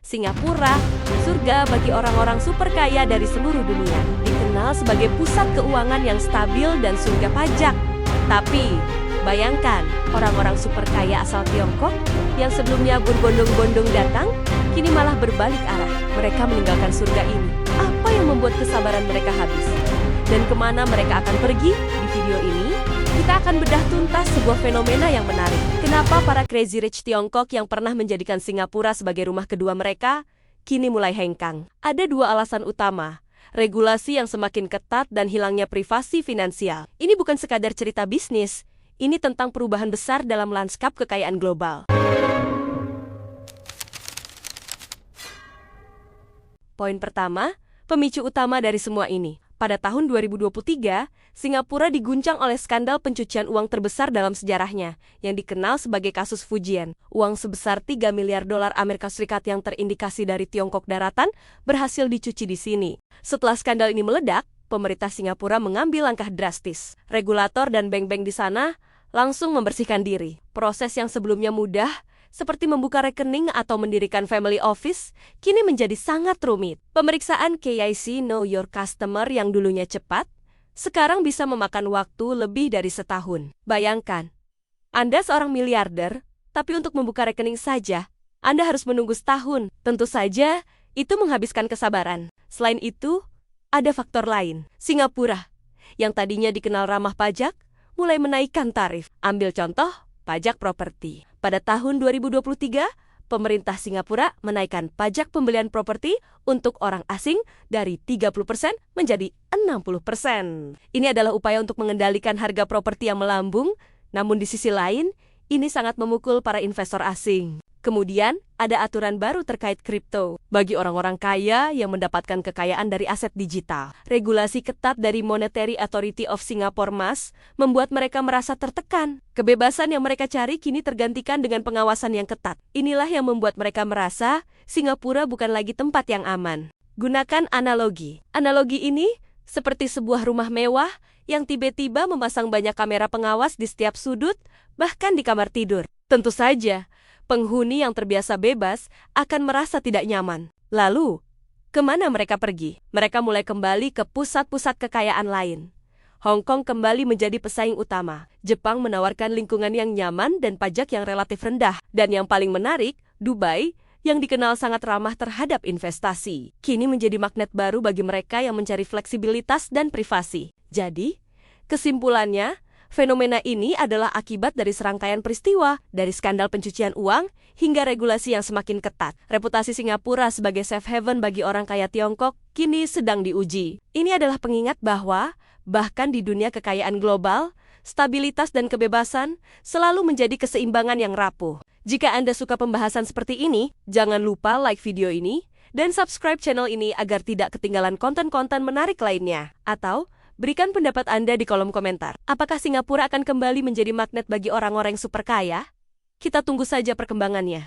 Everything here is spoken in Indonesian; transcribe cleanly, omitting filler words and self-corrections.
Singapura, surga bagi orang-orang super kaya dari seluruh dunia. Dikenal sebagai pusat keuangan yang stabil dan surga pajak. Tapi, bayangkan, orang-orang super kaya asal Tiongkok yang sebelumnya berbondong-bondong datang, kini malah berbalik arah. Mereka meninggalkan surga ini. Apa yang membuat kesabaran mereka habis? Dan kemana mereka akan pergi? Di video ini, kita akan bedah tuntas sebuah fenomena yang menarik. Kenapa para Crazy Rich Tiongkok yang pernah menjadikan Singapura sebagai rumah kedua mereka, kini mulai hengkang? Ada dua alasan utama. Regulasi yang semakin ketat dan hilangnya privasi finansial. Ini bukan sekadar cerita bisnis, ini tentang perubahan besar dalam lanskap kekayaan global. Poin pertama, pemicu utama dari semua ini. Pada tahun 2023, Singapura diguncang oleh skandal pencucian uang terbesar dalam sejarahnya, yang dikenal sebagai kasus Fujian. Uang sebesar 3 miliar dolar Amerika Serikat yang terindikasi dari Tiongkok daratan berhasil dicuci di sini. Setelah skandal ini meledak, pemerintah Singapura mengambil langkah drastis. Regulator dan bank-bank di sana langsung membersihkan diri. Proses yang sebelumnya mudah, seperti membuka rekening atau mendirikan family office, kini menjadi sangat rumit. Pemeriksaan KYC Know Your Customer yang dulunya cepat, sekarang bisa memakan waktu lebih dari setahun. Bayangkan, Anda seorang miliarder, tapi untuk membuka rekening saja, Anda harus menunggu setahun. Tentu saja, itu menghabiskan kesabaran. Selain itu, ada faktor lain. Singapura, yang tadinya dikenal ramah pajak, mulai menaikkan tarif. Ambil contoh, pajak properti. Pada tahun 2023, pemerintah Singapura menaikkan pajak pembelian properti untuk orang asing dari 30% menjadi 60%. Ini adalah upaya untuk mengendalikan harga properti yang melambung, namun di sisi lain, ini sangat memukul para investor asing. Kemudian, ada aturan baru terkait kripto bagi orang-orang kaya yang mendapatkan kekayaan dari aset digital. Regulasi ketat dari Monetary Authority of Singapore (MAS) membuat mereka merasa tertekan. Kebebasan yang mereka cari kini tergantikan dengan pengawasan yang ketat. Inilah yang membuat mereka merasa Singapura bukan lagi tempat yang aman. Gunakan analogi. Analogi ini seperti sebuah rumah mewah yang tiba-tiba memasang banyak kamera pengawas di setiap sudut, bahkan di kamar tidur. Tentu saja, penghuni yang terbiasa bebas akan merasa tidak nyaman. Lalu, kemana mereka pergi? Mereka mulai kembali ke pusat-pusat kekayaan lain. Hong Kong kembali menjadi pesaing utama. Jepang menawarkan lingkungan yang nyaman dan pajak yang relatif rendah. Dan yang paling menarik, Dubai, yang dikenal sangat ramah terhadap investasi, kini menjadi magnet baru bagi mereka yang mencari fleksibilitas dan privasi. Jadi, kesimpulannya, fenomena ini adalah akibat dari serangkaian peristiwa, dari skandal pencucian uang hingga regulasi yang semakin ketat. Reputasi Singapura sebagai safe haven bagi orang kaya Tiongkok kini sedang diuji. Ini adalah pengingat bahwa, bahkan di dunia kekayaan global, stabilitas dan kebebasan selalu menjadi keseimbangan yang rapuh. Jika Anda suka pembahasan seperti ini, jangan lupa like video ini dan subscribe channel ini agar tidak ketinggalan konten-konten menarik lainnya. Atau, berikan pendapat Anda di kolom komentar. Apakah Singapura akan kembali menjadi magnet bagi orang-orang super kaya? Kita tunggu saja perkembangannya.